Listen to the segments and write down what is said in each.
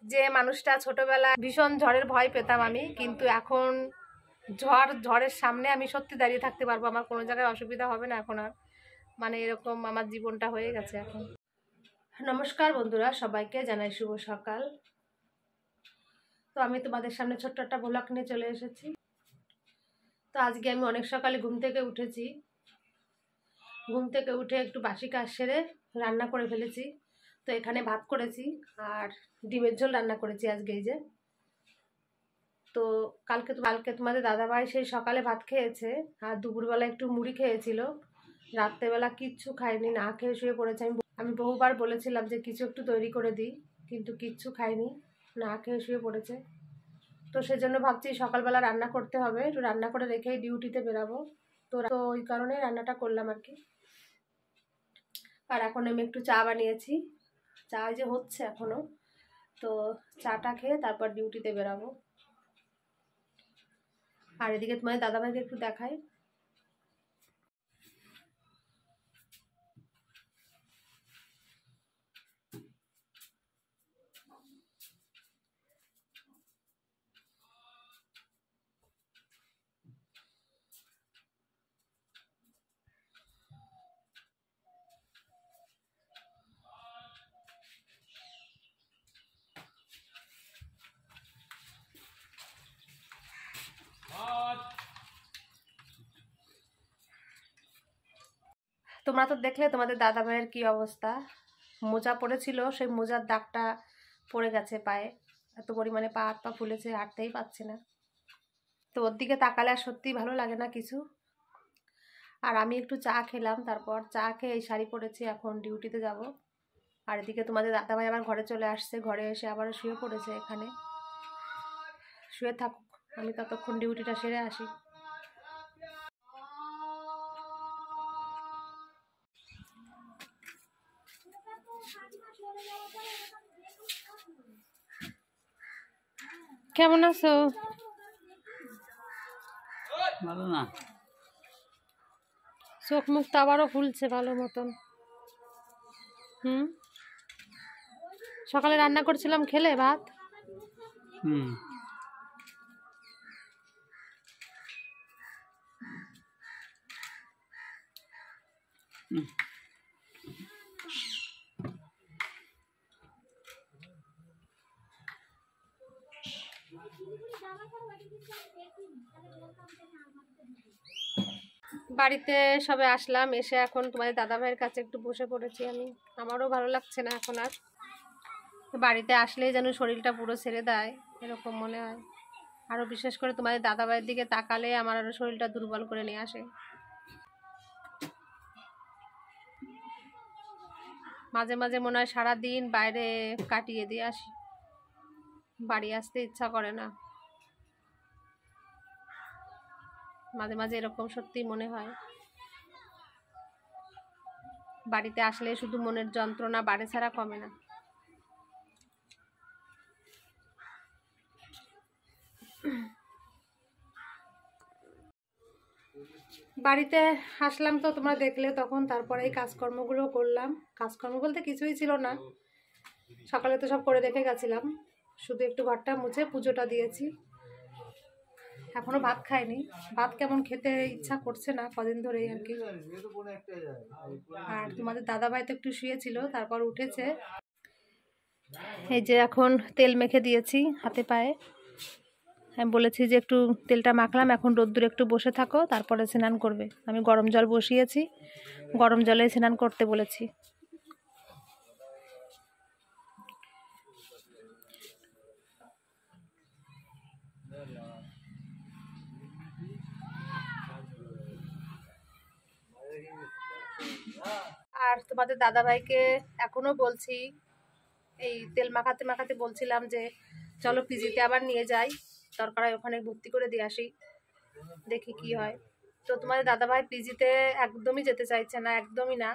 যে মানুষটা ছোটবেলায় ভীষণ ঝড়ের ভয় পেতাম আমি, কিন্তু এখন ঝড়ের সামনে আমি সত্যি দাঁড়িয়ে থাকতে পারবো, আমার কোনো জায়গায় অসুবিধা হবে না এখন আর। মানে এরকম আমার জীবনটা হয়ে গেছে এখন। নমস্কার বন্ধুরা, সবাইকে জানাই শুভ সকাল। তো আমি তোমাদের সামনে ছোট্ট একটা ব্লগ নিয়ে চলে এসেছি। তো আজকে আমি অনেক সকালে ঘুম থেকে উঠেছি। ঘুম থেকে উঠে একটু বাসি কাজ সেরে রান্না করে ফেলেছি। তো এখানে ভাত করেছি আর ডিমের ঝোল রান্না করেছি আজকে। এই যে, তো কালকে তোমাদের দাদাভাই সেই সকালে ভাত খেয়েছে আর দুপুরবেলা একটু মুড়ি খেয়েছিল, রাত্রেবেলা কিচ্ছু খায়নি, না খেয়ে শুয়ে পড়েছে। আমি বহুবার বলেছিলাম যে কিছু একটু তৈরি করে দিই, কিন্তু কিচ্ছু খায়নি, না খেয়ে শুয়ে পড়েছে। তো সেজন্য ভাবছি সকালবেলা রান্না করতে হবে, একটু রান্না করে রেখেই ডিউটিতে বেরাবো। তো ওই কারণে রান্নাটা করলাম আর কি। আর এখন আমি একটু চা বানিয়েছি, চা যে হচ্ছে এখনো, তো চাটা খেয়ে তারপর ডিউটিতে বেরাবো। আর এদিকে তোমার দাদাভাইকে একটু দেখাই। তোমরা তো দেখলে তোমাদের দাদাভাইয়ের কি অবস্থা। মোজা পড়েছিল, সেই মোজার দাগটা পড়ে গেছে পায়ে, এত পরিমাণে পা হাত পা ফুলেছে, হাঁটতেই পারছে না। তো ওর দিকে তাকালে আর সত্যিই ভালো লাগে না কিছু। আর আমি একটু চা খেলাম, তারপর চা খেয়ে এই শাড়ি পরেছি, এখন ডিউটিতে যাব। আর এদিকে তোমাদের দাদাভাই আবার ঘরে চলে আসছে, ঘরে এসে আবারও শুয়ে পড়েছে। এখানে শুয়ে থাকুক, আমি ততক্ষণ ডিউটিটা সেরে আসি। কেমন আছো? ভালো না, চোখ মুখ তো আবারও ফুলছে ভালো মতন। সকালে রান্না করছিলাম, খেলে ভাত? বাড়িতে সবে আসলাম, এসে এখন তোমাদের দাদাভাইয়ের কাছে একটু বসে পড়েছি আমি। আমারও ভালো লাগছে না এখন আর। বাড়িতে আসলেই যেন শরীরটা পুরো ছেড়ে দেয় এরকম মনে হয়। আরও বিশেষ করে তোমাদের দাদাভাইয়ের দিকে তাকালে আমার আরও শরীরটা দুর্বল করে নিয়ে আসে। মাঝে মাঝে মনে হয় সারাদিন বাইরে কাটিয়ে দিয়ে আসি, বাড়ি আসতে ইচ্ছা করে না। মাঝে মাঝে এরকম সত্যি মনে হয়। বাড়িতে আসলে শুধু মনের যন্ত্রণা বাড়ে ছাড়া কমে না। বাড়িতে আসলাম তো তোমরা দেখলে তখন, তারপরে এই কাজকর্মগুলো করলাম। কাজকর্ম বলতে কিছুই ছিল না, সকালে তো সব করে রেখে গেছিলাম, শুধু একটু ঘরটা মুছে পুজোটা দিয়েছি। এখনো ভাত খাইনি, ভাত কেমন খেতে ইচ্ছা করছে না কদিন ধরেই আর কি। আর তোমাদের দাদাভাই তো একটু শুয়েছিল, তারপর উঠেছে। এই যে এখন তেল মেখে দিয়েছি হাতে পায়ে। আমি বলেছি যে একটু তেলটা মাখলাম, এখন রোদ্দুরে একটু বসে থাকো, তারপরে স্নান করবে। আমি গরম জল বসিয়েছি, গরম জলে স্নান করতে বলেছি। আর তোমাদের দাদাভাইকে এখনো বলছি, এই তেল মাখাতে মাখাতে বলছিলাম যে চলো পিজিতে আবার নিয়ে যাই, দরকার হয় ওখানে ভর্তি করে দিয়ে আসি, দেখি কি হয়। তো তোমাদের দাদাভাই পিজিতে একদমই যেতে চাইছে না, একদমই না।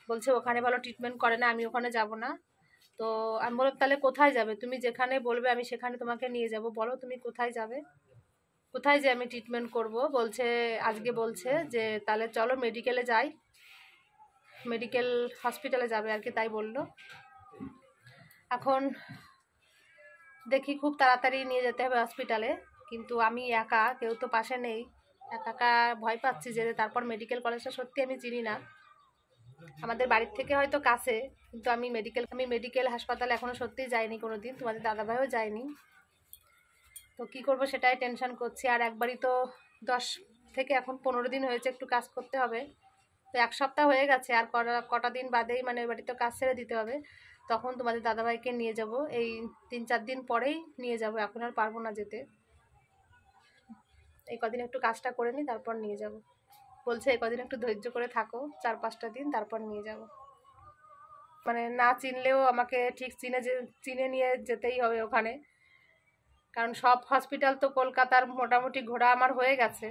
বলছে ওখানে ভালো ট্রিটমেন্ট করে না, আমি ওখানে যাব না। তো আমি বললাম তাহলে কোথায় যাবে? তুমি যেখানে বলবে আমি সেখানে তোমাকে নিয়ে যাব, বলো তুমি কোথায় যাবে, কোথায় যে আমি ট্রিটমেন্ট করব। বলছে আজকে বলছে যে তাহলে চলো মেডিকেলে যাই, মেডিকেল হসপিটালে যাবে আর কি, তাই বললো। এখন দেখি খুব তাড়াতাড়ি নিয়ে যেতে হবে হসপিটালে, কিন্তু আমি একা, কেউ তো পাশে নেই, একা একা ভয় পাচ্ছি যেতে। তারপর মেডিকেল কলেজটা সত্যি আমি চিনি না, আমাদের বাড়ির থেকে হয়তো কাছে, কিন্তু আমি মেডিকেল হাসপাতালে এখনো সত্যিই যাইনি কোনো দিন, তোমাদের দাদাভাইও যায়নি। তো কি করব সেটাই টেনশন করছি। আর একবারই তো 10 থেকে এখন 15 দিন হয়েছে, একটু কাজ করতে হবে। তো 1 সপ্তাহ হয়ে গেছে, আর কটা দিন বাদেই মানে বাড়িতে কাজ ছেড়ে দিতে হবে। তখন তোমাদের দাদাভাইকে নিয়ে যাব, এই 3-4 দিন পরেই নিয়ে যাব, এখন আর পারবো না যেতে। এই কদিন একটু কাজটা করে নিই, তারপর নিয়ে যাব। বলছে এই কদিন একটু ধৈর্য করে থাকো, 4-5টা দিন, তারপর নিয়ে যাব। মানে না চিনলেও আমাকে ঠিক চিনে নিয়ে যেতেই হবে ওখানে, কারণ সব হসপিটাল তো কলকাতার মোটামুটি ঘোরা আমার হয়ে গেছে।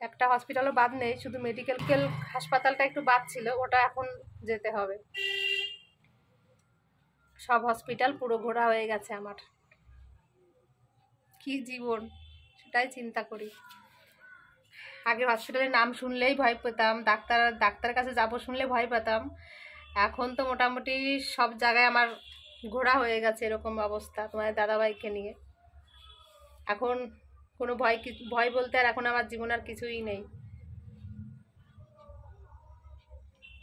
একটা হসপিটালও বাদ নেই, শুধু মেডিকেল হাসপাতালটা একটু বাদ ছিল, ওটা এখন যেতে হবে। সব হসপিটাল পুরো ঘোরা হয়ে গেছে আমার। কি জীবন, সেটাই চিন্তা করি। আগে হসপিটালের নাম শুনলেই ভয় পেতাম, ডাক্তারের কাছে যাব শুনলে ভয় পেতাম। এখন তো মোটামুটি সব জায়গায় আমার ঘোরা হয়ে গেছে, এরকম অবস্থা তোমাদের দাদাভাইকে নিয়ে। এখন কোনো ভয় বলতে আর এখন আমার জীবন আর কিছুই নেই।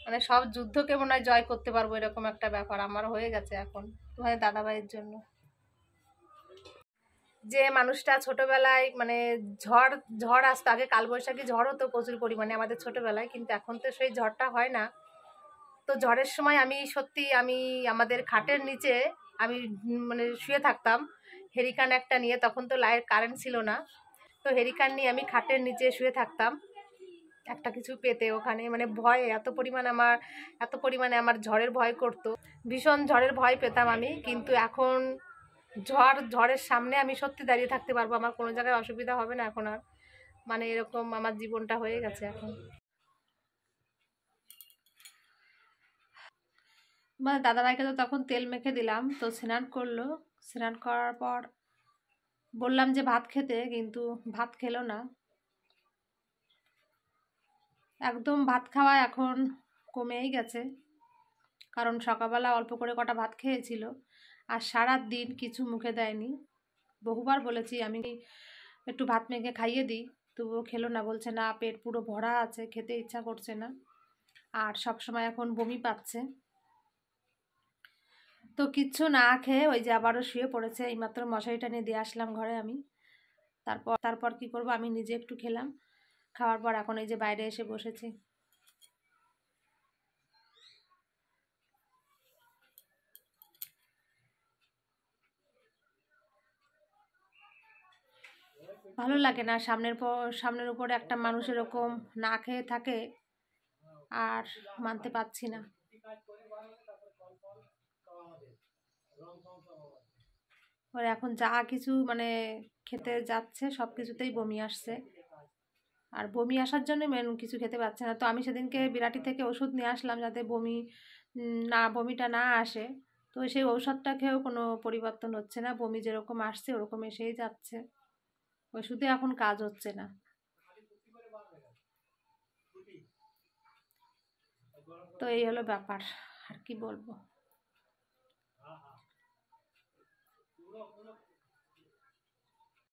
মানে সব যুদ্ধকে মনে হয় জয় করতে পারবো, এরকম একটা ব্যাপার আমার হয়ে গেছে এখন তোমাদের দাদাভাইয়ের জন্য। যে মানুষটা ছোটবেলায় মানে ঝড় ঝড় আসতো, আগে কালবৈশাখী ঝড় হতো প্রচুর পরিমাণে আমাদের ছোটবেলায়, কিন্তু এখন তো সেই ঝড়টা হয় না। তো ঝড়ের সময় আমি আমাদের খাটের নিচে আমি মানে শুয়ে থাকতাম, হেরিকান একটা নিয়ে। তখন তো লাইট কারেন্ট ছিল না, তো হেরিকান নিয়ে আমি খাটের নিচে শুয়ে থাকতাম একটা কিছু পেতে ওখানে। মানে ভয়ে এত পরিমাণে আমার ঝড়ের ভয় করতো, ভীষণ ঝড়ের ভয় পেতাম আমি। কিন্তু এখন ঝড়ের সামনে আমি সত্যি দাঁড়িয়ে থাকতে পারবো, আমার কোনো জায়গায় অসুবিধা হবে না এখন আর। মানে এরকম আমার জীবনটা হয়ে গেছে এখন। মানে দাদাভাইকে তো তখন তেল মেখে দিলাম, তো স্নান করলো। স্নান করার পর বললাম যে ভাত খেতে, কিন্তু ভাত খেলো না একদম। ভাত খাওয়া এখন কমেই গেছে, কারণ সকালবেলা অল্প করে কটা ভাত খেয়েছিল, আর সারা দিন কিছু মুখে দেয়নি। বহুবার বলেছি আমি একটু ভাত মেখে খাইয়ে দিই, তবুও খেলো না, বলছে না পেট পুরো ভরা আছে, খেতে ইচ্ছা করছে না, আর সব সময় এখন বমি পাচ্ছে। তো কিচ্ছু না খেয়ে ওই যে আবারও শুয়ে পড়েছে। এইমাত্র মশারিটা নিয়ে দিয়ে আসলাম ঘরে আমি। তারপর কি করব, আমি নিজে একটু খেলাম, খাওয়ার পর এখন এই যে বাইরে এসে বসেছি। ভালো লাগে না সামনের উপরে একটা মানুষ এরকম না খেয়ে থাকে, আর মানতে পারছি না। ওর এখন যা কিছু মানে খেতে যাচ্ছে সব কিছুতেই বমি আসছে, আর বমি আসার জন্য মেন কিছু খেতে পাচ্ছে না। তো আমি সেদিনকে বিরাটি থেকে ওষুধ নিয়ে আসলাম যাতে বমিটা না আসে। তো সেই ঔষধটা খেয়েও কোনো পরিবর্তন হচ্ছে না, বমি যেরকম আসছে ওরকম এসেই যাচ্ছে, ওষুধে এখন কাজ হচ্ছে না। তো এই হলো ব্যাপার, আর কি বলবো।